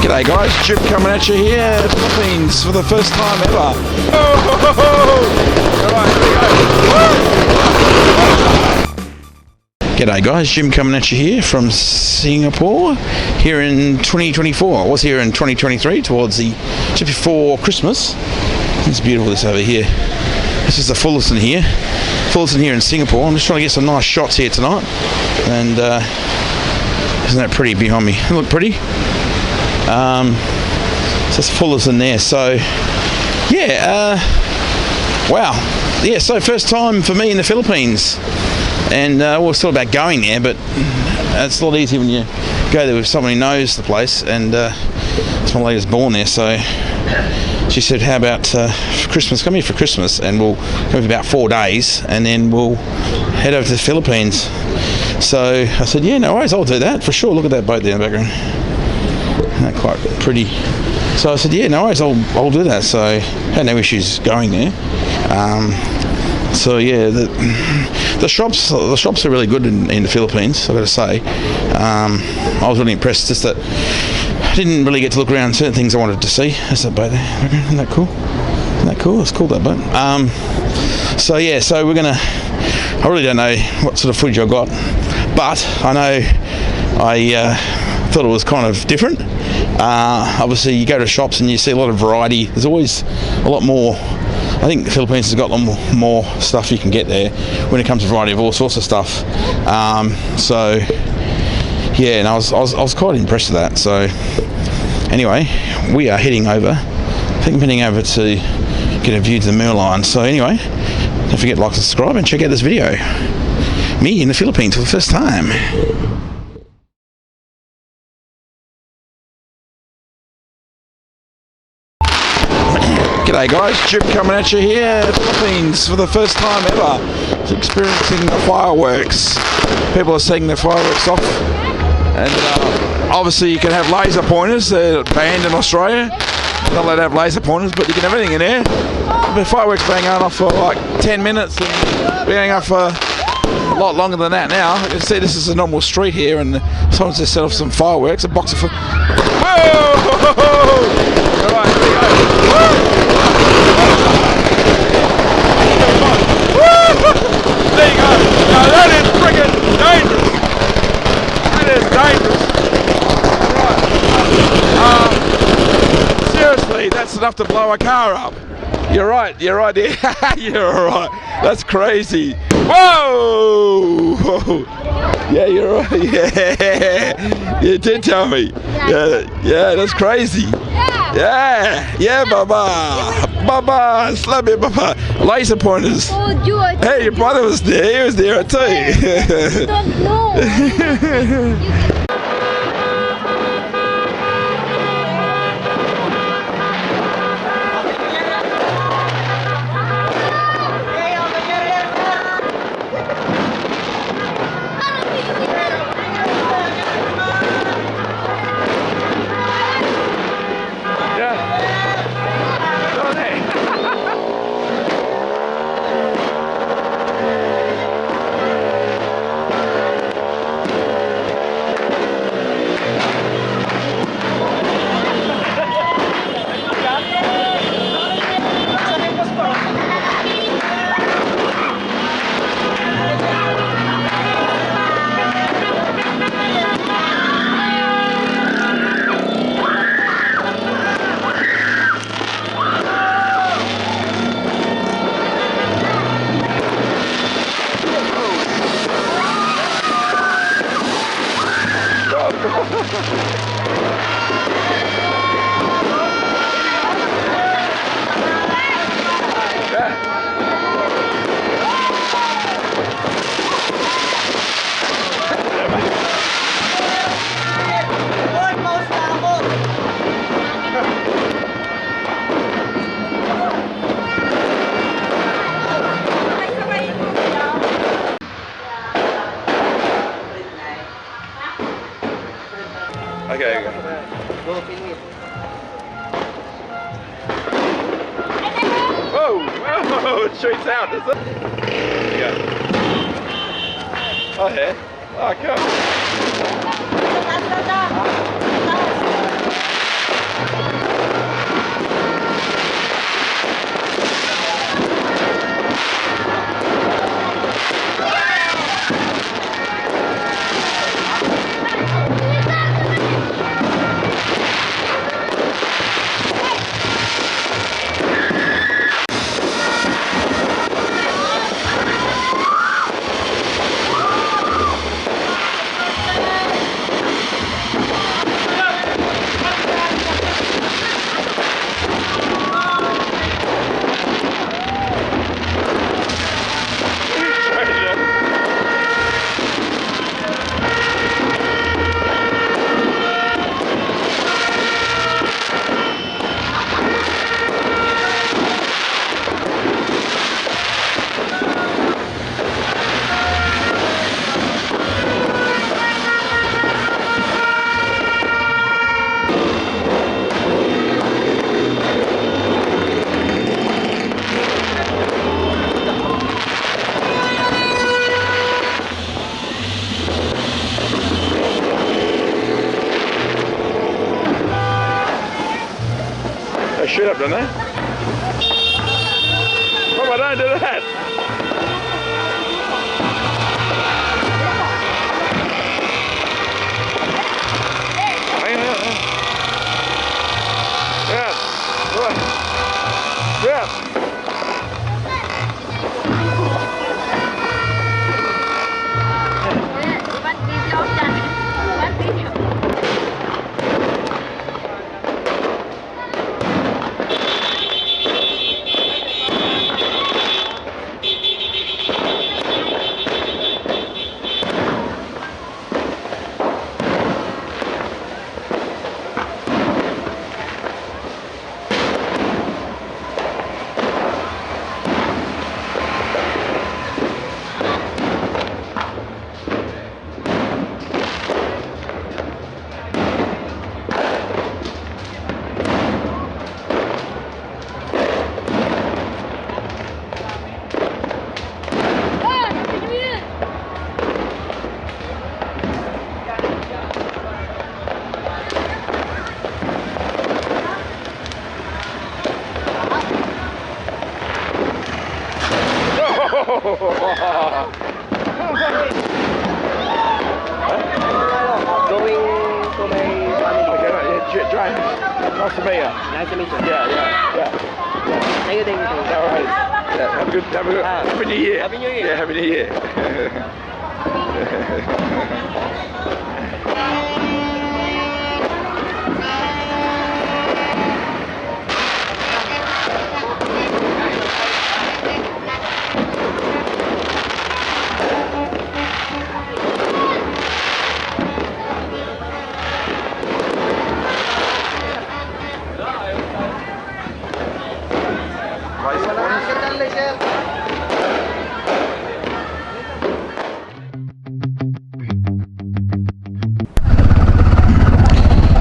G'day guys, Jim coming at you here, Philippines for the first time ever. G'day guys, Jim coming at you here from Singapore, here in 2024. I was here in 2023, just before Christmas. It's beautiful this over here. This is the Fullerton here in Singapore. I'm just trying to get some nice shots here tonight. And isn't that pretty behind me? Look pretty. So it's Fullerton there. So yeah, wow. Yeah, so first time for me in the Philippines. And well, it's still about going there, but it's a lot easier when you go there with someone who knows the place. And my lady's born there, so she said, how about Christmas? Come here for Christmas, and we'll come for about 4 days, and then we'll head over to the Philippines. So I said, yeah, no worries, I'll do that for sure. Look at that boat there in the background. Isn't that quite pretty? So I said, yeah, no worries, I'll do that. So I had no issues going there. So yeah, the shops are really good in the Philippines, I've got to say. I was really impressed, just that I didn't really get to look around certain things I wanted to see. That's that boat there. Isn't that cool? Isn't that cool? It's cool, that boat. So yeah, so I really don't know what sort of footage I got, but I know I thought it was kind of different. Obviously you go to shops and you see a lot of variety. There's always a lot more. I think the Philippines has got a lot more stuff you can get there when it comes to variety of all sorts of stuff. So yeah, and I was quite impressed with that. So anyway, we are heading over. I think I'm heading over to get a view to the Merlion. So anyway, don't forget to like, subscribe, and check out this video. Me in the Philippines for the first time. G'day guys, Jim coming at you here, Philippines for the first time ever, experiencing the fireworks. People are setting their fireworks off, and obviously you can have laser pointers. They're banned in Australia. Not allowed to have laser pointers, but you can have anything in there. The fireworks being going off for like 10 minutes and being off for a lot longer than that now. You can see this is a normal street here, and someone's just set off some fireworks. A box of Whoa! Right, here we go. Woo! There you go. Now that is friggin' dangerous. That is dangerous. Right. Seriously, that's enough to blow a car up. You're right there. You're right. That's crazy. Whoa! Yeah, you're right. Yeah, you did tell me. Yeah, that's crazy. Yeah, Baba, slap it, Baba. Laser pointers. Hey, your brother was there. He was there too. I don't know. Okay. Whoa! It shoots out, does it? There you go. Oh yeah. Oh cool. They shoot up, don't they? Oh, I don't do that. Hang on. Yeah. Yeah. Going to my family. Okay, right, yeah, James. Nice to meet you. Nice to meet you. Yeah. Thank you. All right. Yeah, have a good, Happy New Year. Happy New Year. Yeah, Happy New Year.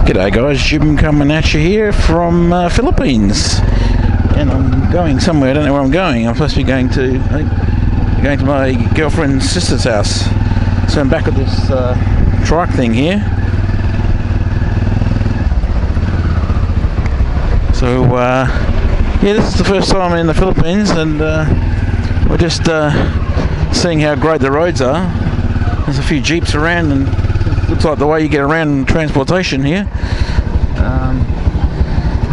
G'day guys, Jim coming at you here from Philippines, and I'm going somewhere. I don't know where I'm going. I'm supposed to be going to my girlfriend's sister's house. So I'm back at this trike thing here. So yeah, this is the first time I'm in the Philippines, and we're just seeing how great the roads are. There's a few jeeps around, and looks like the way you get around in transportation here.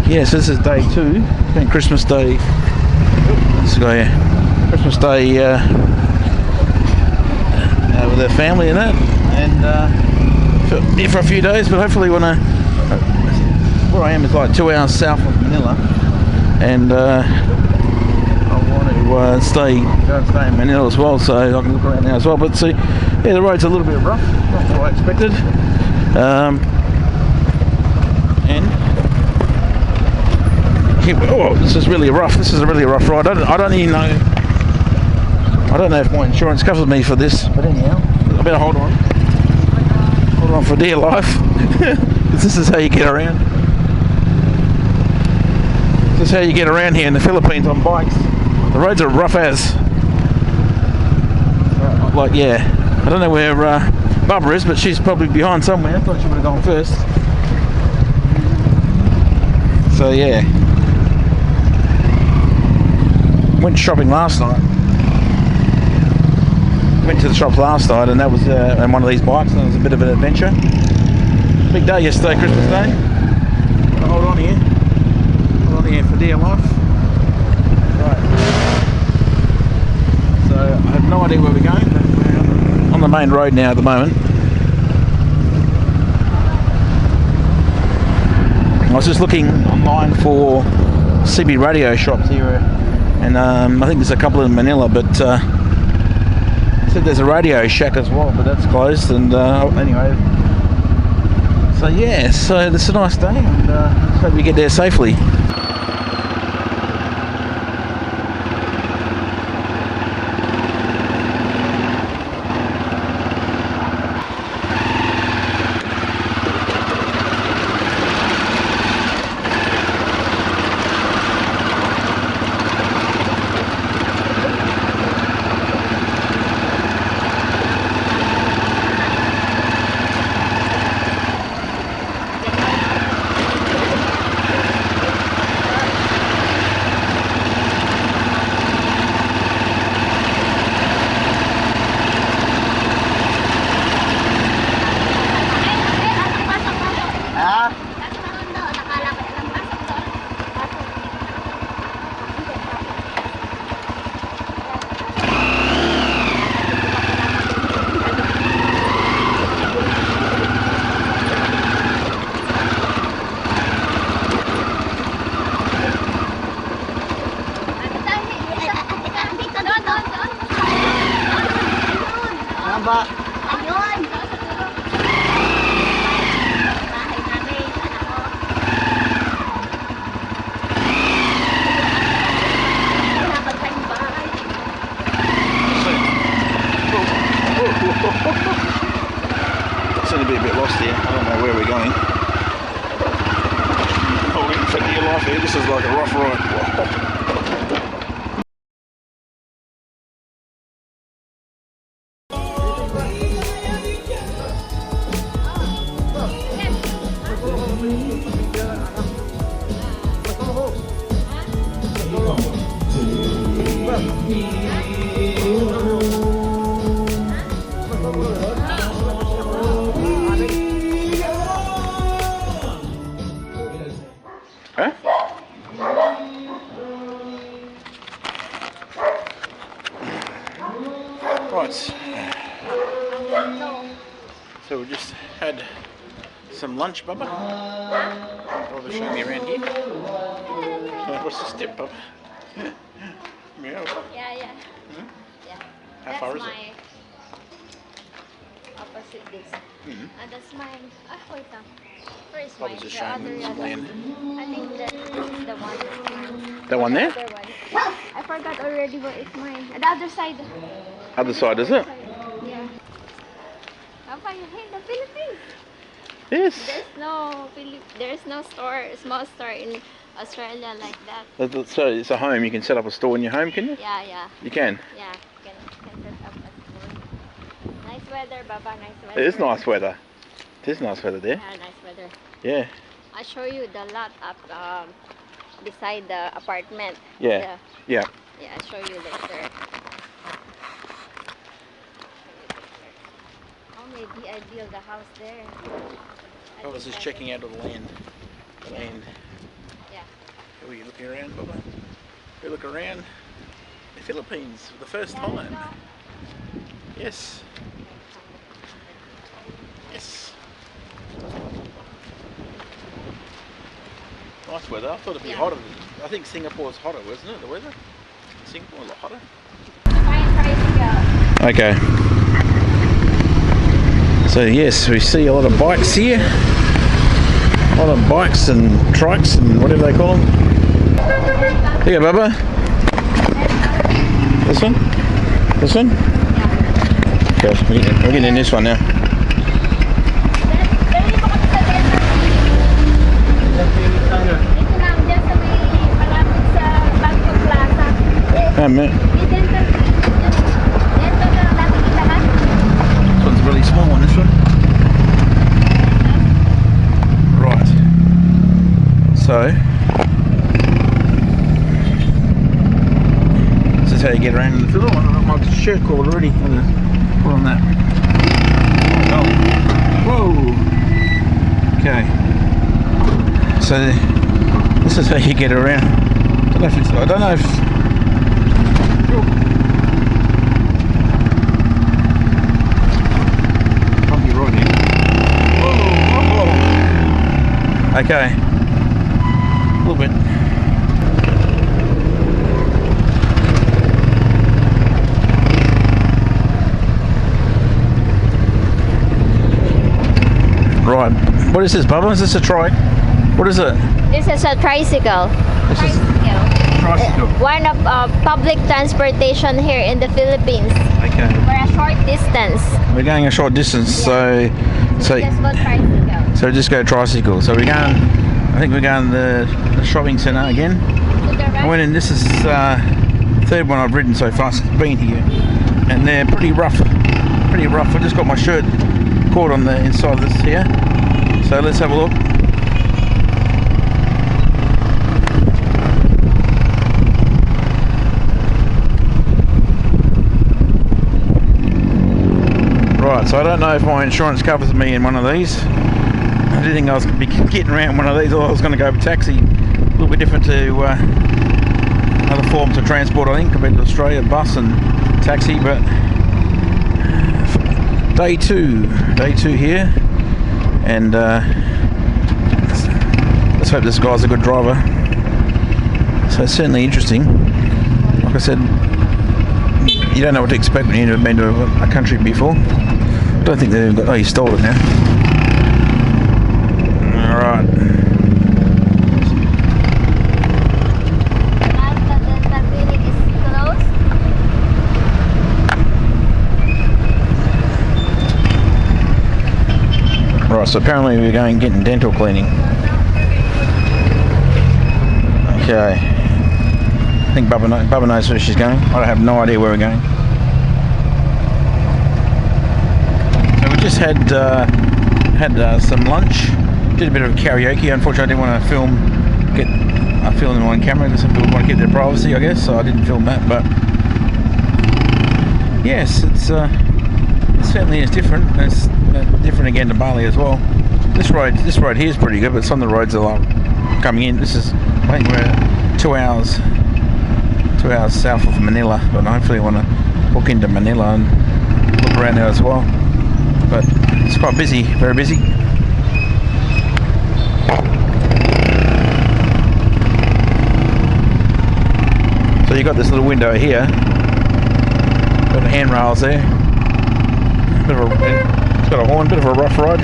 Yes, this is day 2. It's been Christmas Day. This guy, Christmas Day with their family and that, and here for a few days. But hopefully, when where I am is like 2 hours south of Manila, and I want to stay in Manila as well, so I can look around now as well. But see, yeah, the road's a little bit rough, not what I expected. And oh, this is really rough. This is a really rough ride. I don't even know. I don't know if my insurance covers me for this, but anyhow, I better hold on for dear life. This is how you get around. This is how you get around here in the Philippines on bikes. The roads are rough as. Like, yeah. I don't know where Barbara is, but she's probably behind somewhere. I thought she would have gone first. So yeah, went shopping last night. Went to the shops last night, and that was on one of these bikes, and it was a bit of an adventure. Big day yesterday, Christmas Day. Hold on here. Hold on here for dear life. Right. So I have no idea where we're going, but we're on the main road now at the moment. I was just looking online for CB radio shops here, and I think there's a couple in Manila, but said there's a Radio Shack as well, but that's closed. And anyway, so yeah, so it's a nice day, and let's hope we get there safely. Seem to be a bit lost here. I don't know where we're going. Oh, we're for dear life here. This is like a rough ride. Huh? Right. So we just had some lunch, Bubba. Brother showed me around here. What's the step, Bubba? Yeah. Yeah. Hmm? Yeah. How far is it? Opposite this. Mm-hmm. That's mine. Wait now. Where is Bubba's mine? just The showing me other this land. I think that is the one. That one there? The other one. I forgot already where is mine. The other side. Other side, is it? Yeah. Papa, you hate the Philippines. Yes. There's no store, small store in Australia like that. So it's a home. You can set up a store in your home, can you? Yeah. You can. Yeah, can set up a store. Nice weather, Baba. Nice weather. It is nice weather. It is nice weather there. Yeah, nice weather. Yeah. I'll show you the lot up beside the apartment. Yeah. Yeah. Yeah, I'll show you later. Oh, maybe I build a house there. I was just checking out of the land. The land. Yeah. Are you looking around, Bubba? We look around the Philippines for the first time. Yes. Yes. Nice weather. I thought it'd be hotter. I think Singapore's hotter, wasn't it? The weather? Singapore a lot hotter. Okay. So yes, we see a lot of bikes here. A lot of bikes and trikes and whatever they call them. Here, Bubba. This one? This one? Okay, we're getting in this one now. So this is how you get around in the fiddle. I got my shirt cord already. I'm gonna put on that. Oh. Whoa. Okay. So this is how you get around. I don't know if can't be right here. Whoa. Okay. A little bit. Right. What is this, Bubba? Is this a trike? What is it? This is a tricycle. Tricycle. One of public transportation here in the Philippines. Okay. For a short distance. We're going a short distance, so Just go tricycle. so just go tricycle. So we're going. I think we're going to the shopping centre again. To the I right. went in. This is third one I've ridden so far. Been here, and they're pretty rough. Pretty rough. I just got my shirt caught on the inside of this here. So let's have a look. Right, so I don't know if my insurance covers me in one of these. I didn't think I was going to be getting around one of these, or I was going to go with taxi. A little bit different to other forms of transport, I think, compared to Australia, bus and taxi. But day two here, and let's hope this guy's a good driver. So it's certainly interesting. Like I said, you don't know what to expect when you've never been to a country before. I don't think they've even got... Oh, you stole it now. Alright. The clinic is closed. Right, so apparently we're going getting dental cleaning. Okay. I think Bubba knows where she's going. I have no idea where we're going. So we just had some lunch. Did a bit of karaoke. Unfortunately, I didn't want to I filmed on camera. Some people want to keep their privacy, I guess. So I didn't film that. But yes, it certainly is different. It's different again to Bali as well. This road here is pretty good, but some of the roads are like coming in. This is, I think we're 2 hours south of Manila, but hopefully I want to book into Manila and look around there as well. But it's quite busy, very busy. So you got this little window here, got the handrails there. It's got a horn, bit of a rough ride.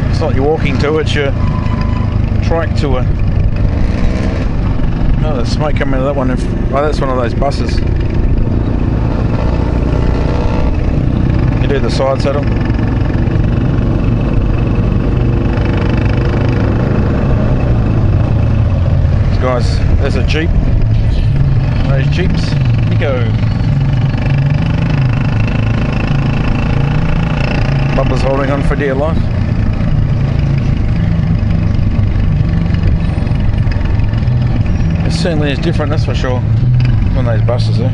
It's not you're walking to, it's your trike to it. Oh, there's smoke coming out of that one. Oh, that's one of those buses. You do the side saddle. Guys, there's a Jeep. Those Jeeps. Nico. Bubba's holding on for dear life. It certainly is different, that's for sure. One of those buses there.